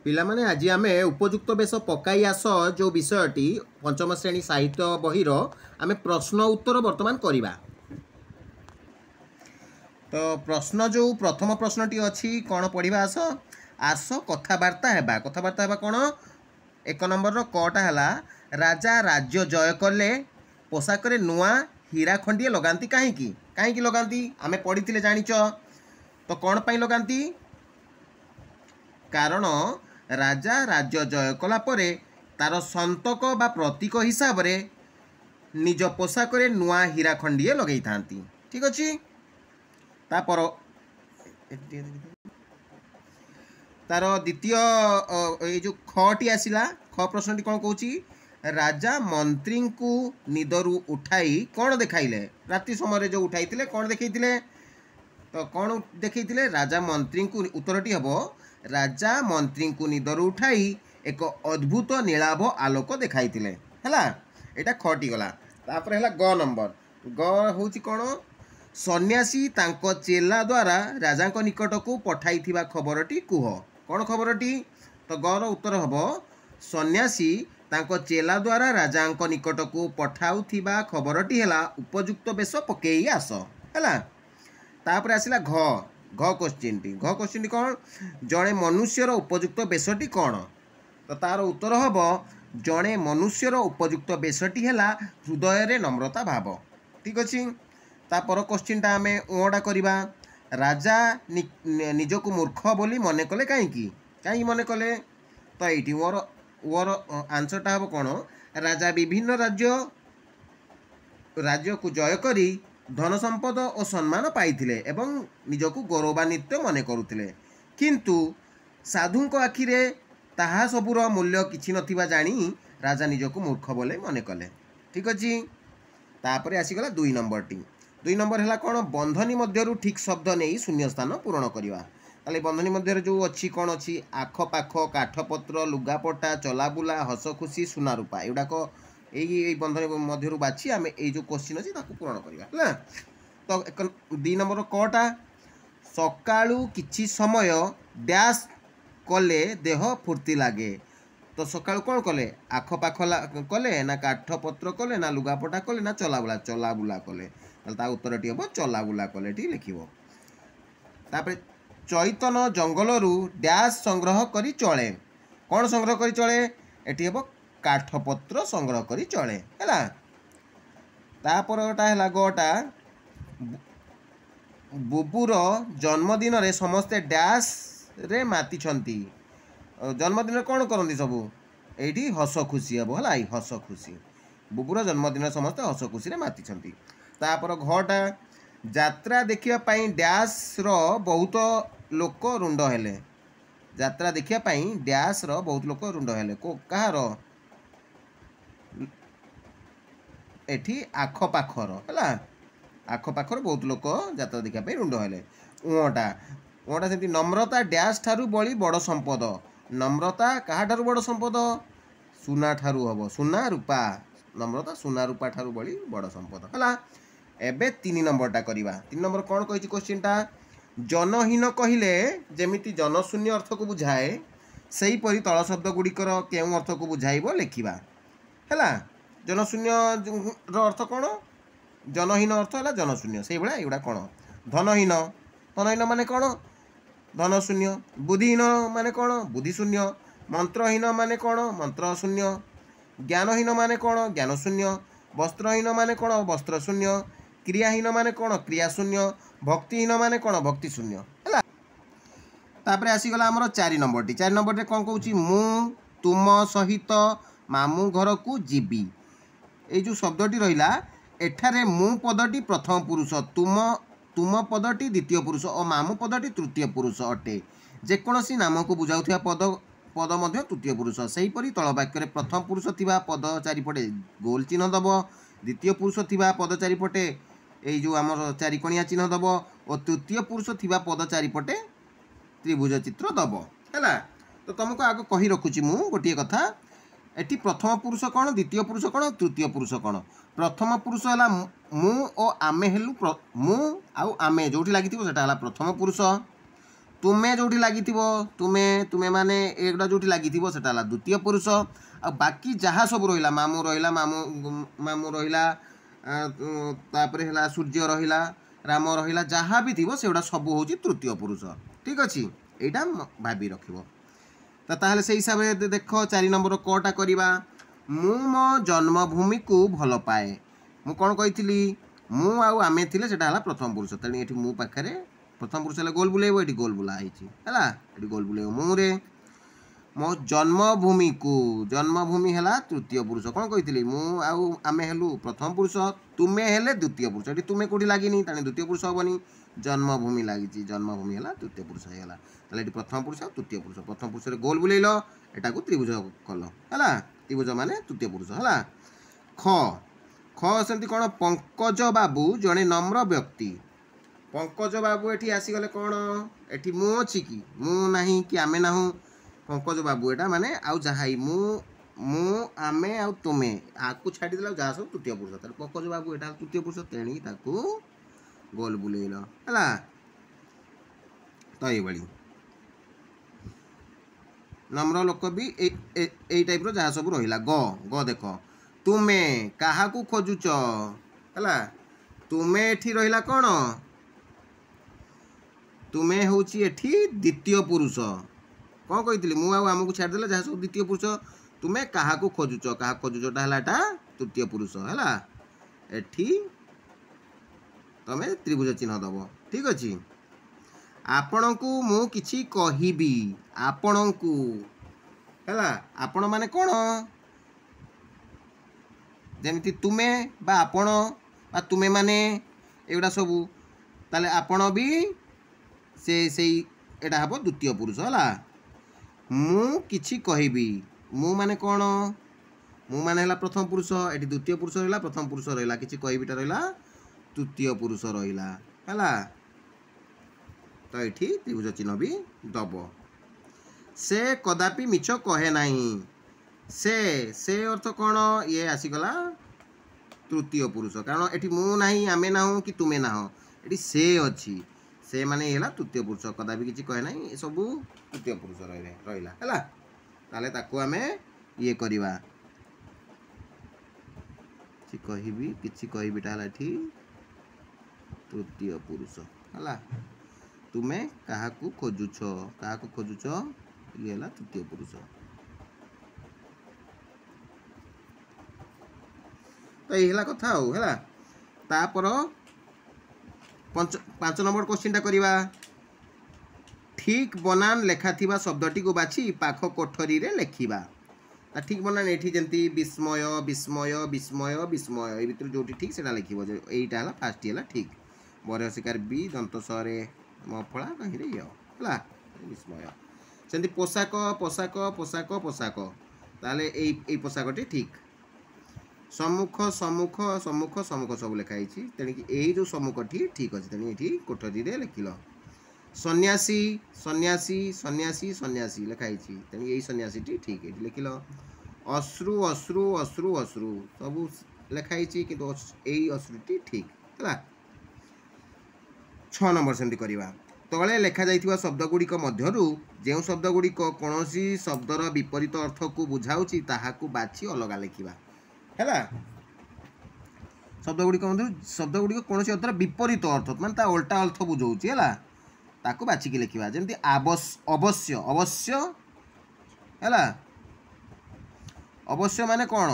पिला माने आज आम उपयुक्त बेश पकाई आस जो विषयटी पंचम श्रेणी साहित्य बहीर आम प्रश्न उत्तर वर्तमान करवा। तो प्रश्न जो प्रथम प्रश्नटी अच्छी कौन पढ़ा आस आस कथबार्ता हेबा। कथबार्ता हेबा कौन एक नंबर कटा है राजा राज्य जय कले पोशाक नुआ हीरा खंडिए लगाती कहीं लगाती आम पढ़ी जाच तो कौन पाई लगाती कारण राजा राज्य जय कला परे तार संतक बा प्रतीक हिसाब रे निज पोशाक नुआ हीरा खंडिए लगे था। ठीक अच्छे तापर तार द्वितीय ये जो खटी आसला ख प्रश्न कौन कौन राजा मंत्री को निदरू उठाई कौन देखाइले राति समय जो उठाई कौन देखते तो कौन देखते राजा मंत्री को उत्तरटी हम राजा मंत्री को निदरू उठाई एक अद्भुत नीलाभ आलोक देखाई है यहाँ खटी गला। तापर है ग नंबर ग हूँ कौन सन्यासी तांको चेला द्वारा राजा निकट को पठाई खबरटी कुह कौन खबरटी तो गर उत्तर हम सन्यासी तांको चेला द्वारा राजा निकट को पठाउथिबा खबरटी है उपयुक्त बेश पकई आस है। तापर आसला घ क्वेश्चन टी कौन जड़े मनुष्यर उपयुक्त बेशटी कौन तो तार उत्तर हम जड़े मनुष्यर उपयुक्त बेशटी है हृदय रे नम्रता भाव। ठीक अच्छे तापर क्वेश्चन टा आम ओडा करवा राजा निजक मूर्ख बोली मने कले कहीं मने कले तो ये ओर आंसरटा हम कौन राजा विभिन्न राज्य को जय करी धन संपद और सम्मान पाइथिले एवं निजक गौरवान्वित मने करुथिले किंतु साधु आखिरे ताहा सबुर मूल्य किछि नथिबा जानी राजा निजक मूर्ख बोले मने कले। ठीक अच्छे तापर आसीगला दुई नंबर है कौन बंधनी मध्यरु ठीक शब्द नहीं शून्य स्थान पूरण करवा। ताले बंधनी मध्य जो अच्छी कौन अच्छी आखपाख काठपत्र लुगापटा चलाबुला हस खुशी सुना रूपा एगुड़ाक यही बंधनी मध्यरु बाछी आम ये जो क्वेश्चन अच्छी पूरण करवा। तो एक दुई नंबर कटा सकाळु किछि समय डैश कले देह फुर्ती लगे तो सकाळु कौन कले आखपाख कले ना काठपत्र कले ना लुगापटा कले ना चलाबुला कले ता उत्तरटी हम चलाबुला कले टी लिखिबो। तापर चैतन जंगलरू डैश संग्रह करी चले कौन संग्रह करी चले एटी हम काठपत्र संग्रह करी चले है। तापरटा है गटा बुबुर जन्मदिन रे समस्ते डैश रे माति छंती जन्मदिन कौन करती सबू ये हस खुशी हम है हस खुशी बुबुर जन्मदिन समस्ते हस खुशी रे माति छंती। तापर घटा यात्रा देखिया पाई डैश रो बहुत लोक रुंड हेले यात्रा देखिया पाई डैश रो बहुत लोक रुंड हेले को कहार एठी आखपाखर है आखपाखर बहुत लोक यात्रा देखिया पाई रुंड हेले। उटा से नम्रता डैश ठारू बड़ी बड़ संपद नम्रता कहा ठारू बड़ संपद सुना ठारू हम सुना रूपा नम्रता सुना रूपा ठारू बड़ी बड़ संपद है। एबे 3 नंबरटा करवा 3 नंबर कौन कही क्वेश्चन टा जनहीन कहिले जेमिति जनशून्य अर्थ को बुझाए सही परी तल शब्द गुड़िकर केउं अर्थ को बुझाइब लिखिबा है। जनशून्य अर्थ कौन जनहीन अर्थ है जनशून्य से भाया एगुड़ा कौन धनहीन धनहीन माने कौन धनशून्य बुद्धिहीन माने कौन बुद्धिशून्य मंत्रहीन माने कौन मंत्र शून्य ज्ञानहीन माने कौन ज्ञानशून्य वस्त्रहीन माने कौन वस्त्रशून्य क्रियाहीन माने कौन क्रियाशून्य भक्तिहीन माने कौन भक्तिशून्य है। तापर आसीगला आमर 4 नंबर कौन कौच मु तुम सहित मामू घर को जीवी ये जो शब्दटी रहा एठारे मु पदटी प्रथम पुरुष तुम पदटी द्वितीय पुरुष और मामू पदटी तृतीय पुरुष अटे जेकोसी नाम को बुझाऊा पद मध्य तृतीय पुरुष से हीपरी तल वाक्य प्रथम पुरुष थिबा पद चारिपटे गोल चिन्ह दब द्वितीय पुरुष थिबा पद चारिपटे ये जो आम चारिकोणिया चिन्ह दब और तृतीय पुरुष थिबा पद चारिपटे त्रिभुज चित्र दब है। तो तुमको आग कही रखुची मु गोटे कथा एटी प्रथम पुरुष कौन द्वितीय पुरुष कौन तृतीय पुरुष कौन प्रथम पुरुष है मु और आमे हेलु मु आउ आमे जो लगी से प्रथम पुरुष तुमे जो लगी तुमे तुमे माने एगुड़ा जो लगी से द्वितीय पुरुष आ बाकी जहाँ सब रहा मामू रहा मामू रहा तापर है सूर्य रहा राम रहा जहाँ भी थी से सब हूँ तृतीय पुरुष ठीक अच्छे यहाँ भाभी रख ताहले से हिसाब से देख 4 नंबर कटा करवा मु मो जन्मभूमि को भल पाए मु कौन कही मु आमे थिले सेटा हला प्रथम पुरुष तेणु ये मु पाखे प्रथम पुरुष गोल बुलेब ये गोल बुलाई है गोल बुलेब मुरे मो जन्मभूमि को जन्मभूमि है तृतीय पुरुष कौन कही मु आमे हेलु प्रथम पुरुष तुमे हेले द्वितीय पुरुष ये तुमे कौटी लगिनी तेणु द्वितीय पुरुष हेनी जन्मभूमि लगी जन्मभूमि है तृतीय पुरुष होगा ये प्रथम पुरुष और तृतीय पुरुष प्रथम पुरुष गोल बुलेल एटा को त्रिभुज कल है त्रिभुज माने तृतीय पुरुष है ख ख सेमती कौन पंकज बाबू जड़े नम्र व्यक्ति पंकज बाबू ये आसीगले कौन ये मु अच्छी कि मु नहीं कि आमे ना पंकज बाबू एटा माने आउ जहाँ मु मु आमे आ तुमे आपको छाड़देला जहाँ सब तृतीय पुरुष तेरे पंकज बाबू एटा तृतीय पुरुष तेणी ताकू गोल बुलेल है तो ये नम्र लोक भी ए टाइप जहाँ सब रहा ग ग देख तुमे क्या खोजुच है तुमे एठी रहा कौन तुमे हूँ द्वितीय पुरुष कौन कही मुझे छाड़देला जहाँ सब द्वितीय पुरुष तुमे क्या खोजुच क्या खोजुचटा है तृतीय पुरुष है एठी तमें त्रिभुज चिन्ह दब ठीक अच्छे आपण को मु किछि कहिबी आपण को है आपण माने कौन जमी तुमे बा आपण बा तुमे माने एगुड़ा सबू ताले आपण भी से एटा हम द्वितीय पुरुष है मु किछि कहिबी मु माने कौन मु माने है प्रथम पुरुष ये द्वितीय पुरुष रहा प्रथम पुरुष रहा किछि कहिबीटा रहा तृतीय पुरुष रहा है तो ये त्रिभुज चिन्ह भी दब से कदापि मिछ कहे नहीं से अर्थ कौन ये आसीगला तृतीय पुरुष कारण ये मु नहीं आमे ना कि तुमे ना ये से अच्छी से माने ये तृतीय पुरुष कदापि किसी कहे ना ये सब तृतीय पुरुष रहा है ताकू आमे ये करवा कहबी किसी कहबीटा तृतीय पुरुष है तुमे क्या खोजुच ये तृतीय पुरुष तो ये कथा है तापर 5 नंबर क्वेश्चन करवा ठीक बनान लेखा थिबा शब्दटी को बाछि पाख कोठरी रे लेखिबा ठीक बनान एठी जंती विस्मय विस्मय विस्मय विस्मय ए भितर जोटी ठीक सेटा लिखिबो जो एटा हला फास्ट हला ठीक बरे शिकार बी दंत सरे मफला कहीं रे है विस्मय सेंती पोशाक पोशाक पोशाक पोशाक ताले ए पोशाकटी ठीक सम्मुख सम्मुख सम्मुख सम्मुख सब लिखाई तेणुक यही जो सम्मुखटी ठीक अच्छे तेणु ये कोठरी रे लिखिल सन्यासी सन्यासी सन्यासी सन्यासी लिखाई तेणु यही सन्यासीटी ठीक ये लिखिल अश्रु अश्रु अश्रु अश्रु सब लिखाई किंतु यही अश्रुटी ठीक है 6 नंबर सेमती करवा तले लेखा जाइथिबा शब्दगुड़िक मध्यरु जो शब्दगुड़िक कौन शब्दर विपरीत अर्थ को बुझाऊँच ताहाकू बाछि अलग लिखा है शब्दगुड़िक मध्य शब्दगुड़िक कौन अर्थ विपरीत अर्थ माने उल्टा अर्थ बुझाऊँच है ताकू बाछिकी लिखा जमी अवश्य अवश्य है अवश्य माने कौन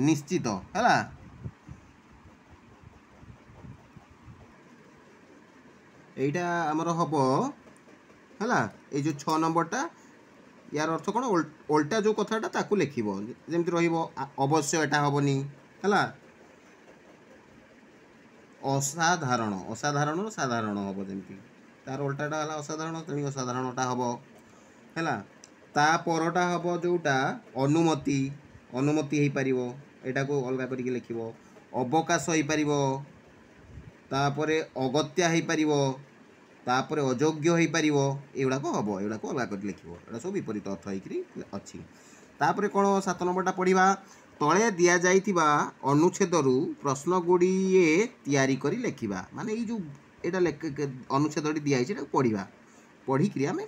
निश्चित है এইটা আমার হব হলা এই যে 6 নম্বরটা यार अर्थ कौन उल्टा जो कथाटा ताकू लिखिब जमी रहिबो अवश्य एटा हबनी हला असाधारण असाधारण साधारण हम जमी तार उल्टाटा है असाधारण तेणु असाधारणटा हम है ता परटा हम जोटा अनुमति अनुमति हो पार यहाँ को अलग करके लिख अवकाश हो पार तापरे अगत्या हो पार तापरे अयोग्य हो पार एगुड़ाक हम एगुड़ाक अलग कर लिख सब विपरीत अर्थ होकर अच्छी तापरे कौन 7 नंबरटा पढ़ा तले दि जाइथिबा अनुच्छेद प्रश्न गुड़िए तैयारी करी लिखिबा माने ये जो यहाँ अनुच्छेद दिखाई पढ़ा पढ़ी आम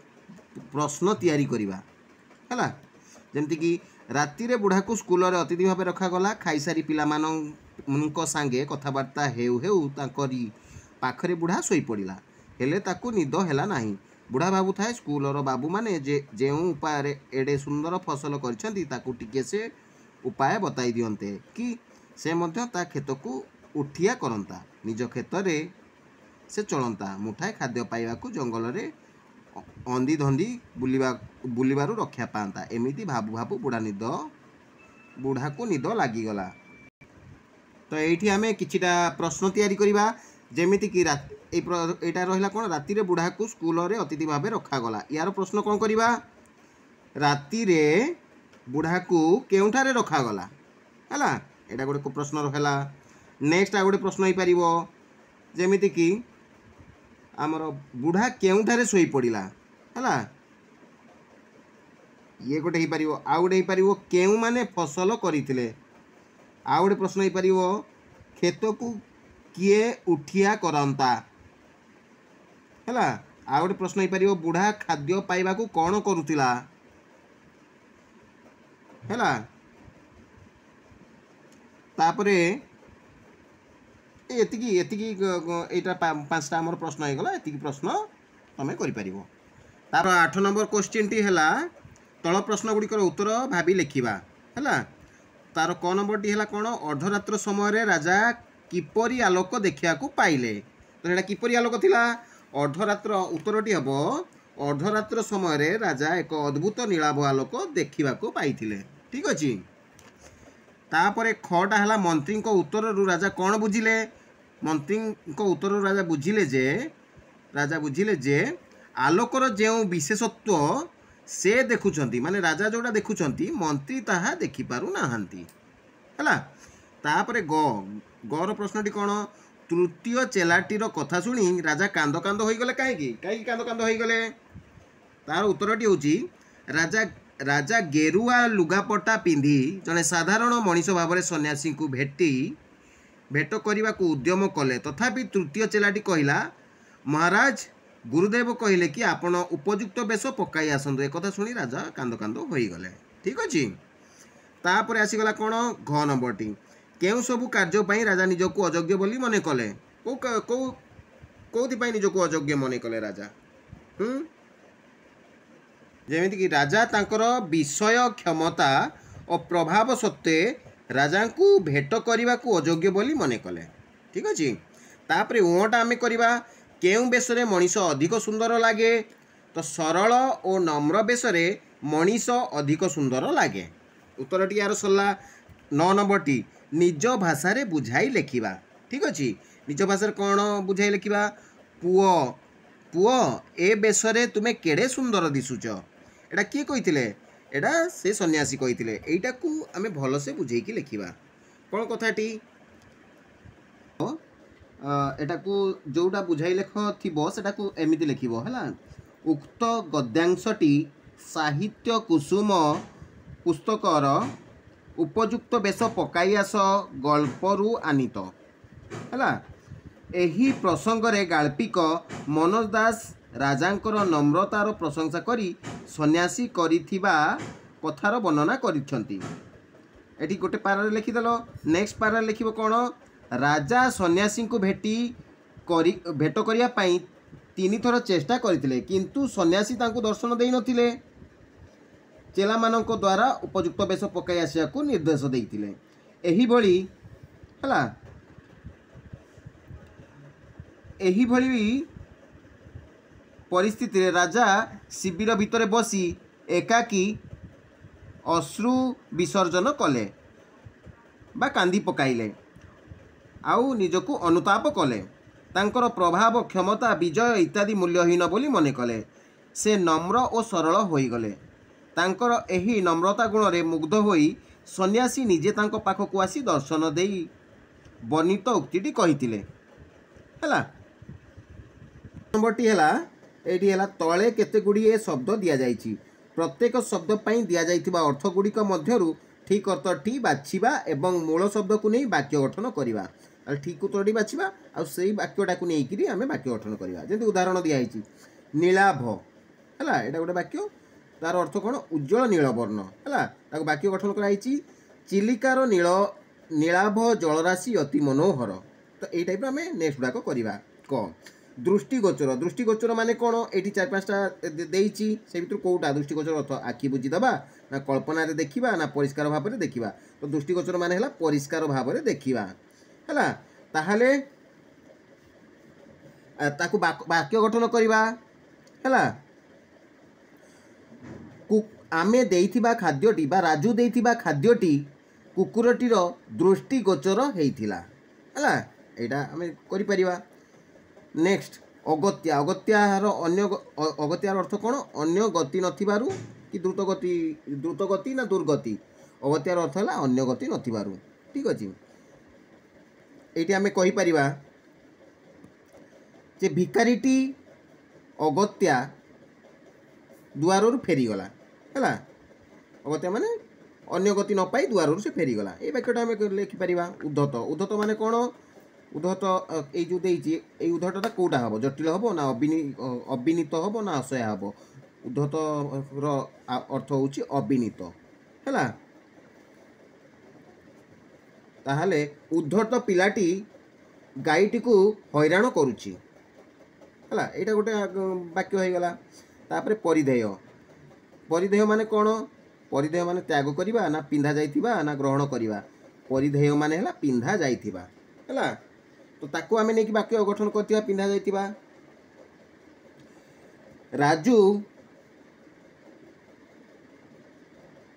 प्रश्न तैयारी करवा है जमती कि राति रे बुढ़ा को स्कूल रे अतिथि भाव रखागला खाई सारी पिला सांगे कथबार्ता हेउ हेउ ताकरी पाखरे बुढ़ा शोई पड़ा हेले ताकू निद हैला नाही। बुढ़ा भाबु थाए स्कूल बाबू माने जे उपाय एडे सुंदर फसल करछंती ताकू टिके से उपाय बताई दियंते कि से मध्य ता खेत को उठिया करंता निज खेत रे से चलंता मुठाए खाद्य पाइबा को जंगल रे अंधी धंधी बुलिबारु रक्षा पाता एमिति भाबु भाबु बुढ़ा को निद लागिगला। तो ये आम किछिटा प्रश्न तैयारी करवा जेमिति कि एटा रहिला कोन राति रे बुढ़ा को स्कूल रे अतिथि भाव रखागला यार प्रश्न कौन करवा राति रे बुढ़ा को केउठारे रखागला है एटा गोटे प्रश्न रहा। नेक्स्ट आ गोटे प्रश्न हो पारिबो जेमिति कि आमर बुढ़ा केउठारे शोई पड़ा है ये गोटे हो पारिबो आ गोटे हो पारिबो केउ माने फसल करथिले आ गोटे प्रश्न हो पारिबो खेत को किए उठिया करंता है आ गोटे प्रश्न हो पारिबो बुढ़ा खाद्य पाइबा को कौन करुतिला है तापरे एटा पांचटा आमर प्रश्न हो गला एति प्रश्न तमे करि परिबो। तार 8 नंबर क्वेश्चन टी हैला तल प्रश्न गुड़िकर उत्तर भाभी लिखिबा है तार क नंबर टी हैला कोन अर्धरात्र समय राजा किपरि आलोक देखिया को पाइले तो एटा किपरि आलोक थिला अर्धरात्र उत्तरटी हबो अर्धरात्र समय राजा एक अद्भुत नीलाभ आलोक देखिबा को पाइथिले ठीक अछि। तापरे खटा हैला मंत्री को उत्तर रु राजा कौन बुझिले मंत्री को उत्तर राजा बुझिले जे आलोकर जो विशेषत्व से देखुंती माने राजा जोड़ा देखुंती मंत्री ताहा देखि पारु नाहांती है। तापरे गर प्रश्नटी कौन तृतीय चेलाटीर कथा शुणी राजा कांद कांद हो गले कहीं कांद कांद हो गले तार उत्तरटी होची राजा गेरुआ लुगापटा पिंधि जड़े साधारण मनीष भाव में सन्यासी को भेट करने को उद्यम कले तथापि तृतीय चेलाटी कहला महाराज गुरुदेव कहले कि आपण उपयुक्त बेश पकाई आसतु एक शुणी राजा कांद कांद हो गले ठीक अच्छे। तापर आसीगला कौन घ नंबर टी केउ सबू कार्य राजा निजको अयोग्य बोली मन कले कौथि निजको अयोग्य मन कले राजा जेमिति कि राजा तांकर विषय क्षमता और प्रभाव सत्वे राजा को भेट करने को अयोग्य बोली मन कले ठीक अच्छे। तापर उटा आम करवा केउ बेशरे मनीष अधिक सुंदर लगे तो सरल और नम्र बेशरे मनीष अधिक सुंदर लगे उत्तरटी यार सरला 9 नंबर टी निज भाषा रे बुझाई लेखिबा ठीक अच्छे। निज भाषा कौन बुझाई लेखिबा पुओ पुओ ए बेशरे तुमे केड़े सुंदर दिशुच एटा किए कहिथिले एटा से सन्यासी कहिथिले एटा को आमे भल से बुझेकी लेखिबा कौन कथाटी एटा को जोटा बुझाई लेख थिबो सेटा को एमिति लेखिबो हला उक्त गद्यांशटी साहित्य कुसुम पुस्तकर उपयुक्त बेश पकाई आस गल्परू आनित हला एही प्रसंग रे गाल्पिक मनोज दास राजांकर नम्रतार प्रशंसा करी सन्यासी करिथिबा कथार वर्णना करिछंती एठी गोटे पारा लिखिदेल। नेक्स्ट पारा लिखिबो कोन राजा सन्यासी को भेट करिया पई 3 थर चेष्टा करथिले किंतु सन्यासी तांको दर्शन देई नथिले चेला मानक द्वारा उपयुक्त बेश पकाई आसिया को निर्देश देइथिले एही भली हला एही भली परिस्थिति राजा शिविर भितर बसी एकाकी अश्रु विसर्जन कले बा कांदी पकाइले आउ निजको अनुताप कले तांकर प्रभाव क्षमता विजय इत्यादि मूल्यहीन बोली मने कले से नम्र और सरल होई गले तांकर एही नम्रता गुण रे मुग्ध होई सन्यासी निजे तांको पाखको आसी दर्शन देई वर्णित उक्तिटी कहिथिले हला। नंबरटी हला एटी हला तळे केते गुडी शब्द दिया जाइछि प्रत्येक शब्द पई दिया जाइथिबा अर्थ गुडिक मध्यरु ठीक अर्थटी बाछिबा एवं मूल शब्द को नहीं वाक्य गठन करिबा ठीक उत्तरटी बाछिबा आ सेई वाक्यटाकू नेइकिरी आमे वाक्य गठन करिबा। जेंति उदाहरण दिया हिची नीलाभ हैला, एटा गोटे वाक्य, तार अर्थ कोन उज्जवल नीलवर्ण हैला, ताको वाक्य गठन करा हिची चिलिकार नीलाभ जलराशि अति मनोहर। तो यही टाइप आम नेक्स्ट गुड़ाक करवा। क दृष्टिगोचर, दृष्टिगोचर माने कौन, ये चार पाँचटा देइची से भितर कौटा दृष्टिगोचर अर्थ आखि बुझीदबा ना कल्पना देखा ना परिष्कार भाव में देखा। तो दृष्टिगोचर माने हला परिष्कार भाव में देखा है, ताहले ताकू वाक्य गठन करवा है। आमे देइथिबा खाद्यटी बा राजू देइथिबा खाद्यटी कुकुरटीर दृष्टिगोचर हेइथिला है, यहाँ आम कर। नेक्स्ट अगत्या, अगत्यार अन्य अगत्यार अर्थ कौन, अन्य गति नथिबारु कि द्रुत गति ना दुर्गति, अगत्यार अर्थ है अन्य गति नथिबारु। ठीक अच्छे, ये आम कहीपर जे भिकारीटी अगत्या दुआर फेरीगला है, अगत्या माने अन्य गति न पाई दुआर से फेरीगला। ये वाक्यटा आम लिखिपर। उद्धत, उद्धत माने कौन, उद्धत ये जो देइछि ए उद्धतटा कोटा हम, जटिल हम ना अविनीत हम ना असह्य हम। उद्धत अर्थ होउछि अविनीत है। ताहले उद्धत पिलाटी गाईटी को हैरान करुछि है, यहाँ गोटे वाक्य हो गला। तापर परिधेय, परिधेय माने कौन, परिधेय माने त्याग करिबा ना पिंधा जाइथिबा ना ग्रहण करिबा। परिधेय माने हला पिंधा जाइथिबा है, तो ताकू आमे नेकी वाक्य गठन करथिबा पिंधा जाइथिबा। राजू,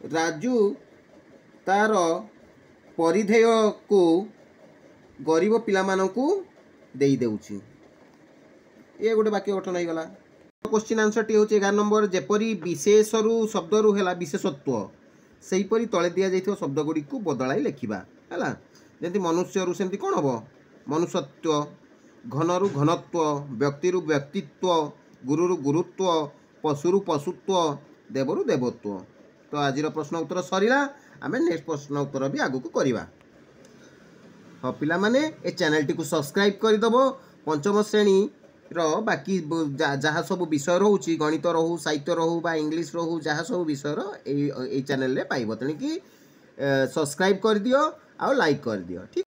राजू तार परिधेय को गरीब पिला मानकू देई देउछि, ये गोटे वाक्य गठन हो गला। क्वेश्चन आंसर टी होचे 11 नंबर। जेपरी विशेषरु शब्दरु हेला विशेषत्व, सेहीपरि तले दिया जाइथिबा शब्द गुडी को बदलाई लेखिबा हैला। जेंति मनुष्यरु सेमति कोन हबो, मनुष्यत्व, घनरु घनत्व, व्यक्तिरु व्यक्तित्व, गुरुरु गुरुत्व, पशुरु पशुत्व, देवरु देवत्व। तो आजिर प्रश्न उत्तर सरीला, आमे नेक्स्ट प्रश्न उत्तर भी आगु को करिबा। हाँ पिला माने ए चैनल टी को सब्सक्राइब कर दबो। पंचम श्रेणी बाकी जहाँ सब विषय रोचे, गणित रहू, साहित्य रहू बा इंग्लिश रहू, जहाँ सब विषय चैनल रे पाइब। तेणुकि सब्सक्राइब कर दियो आ लाइक कर दियो। ठीक।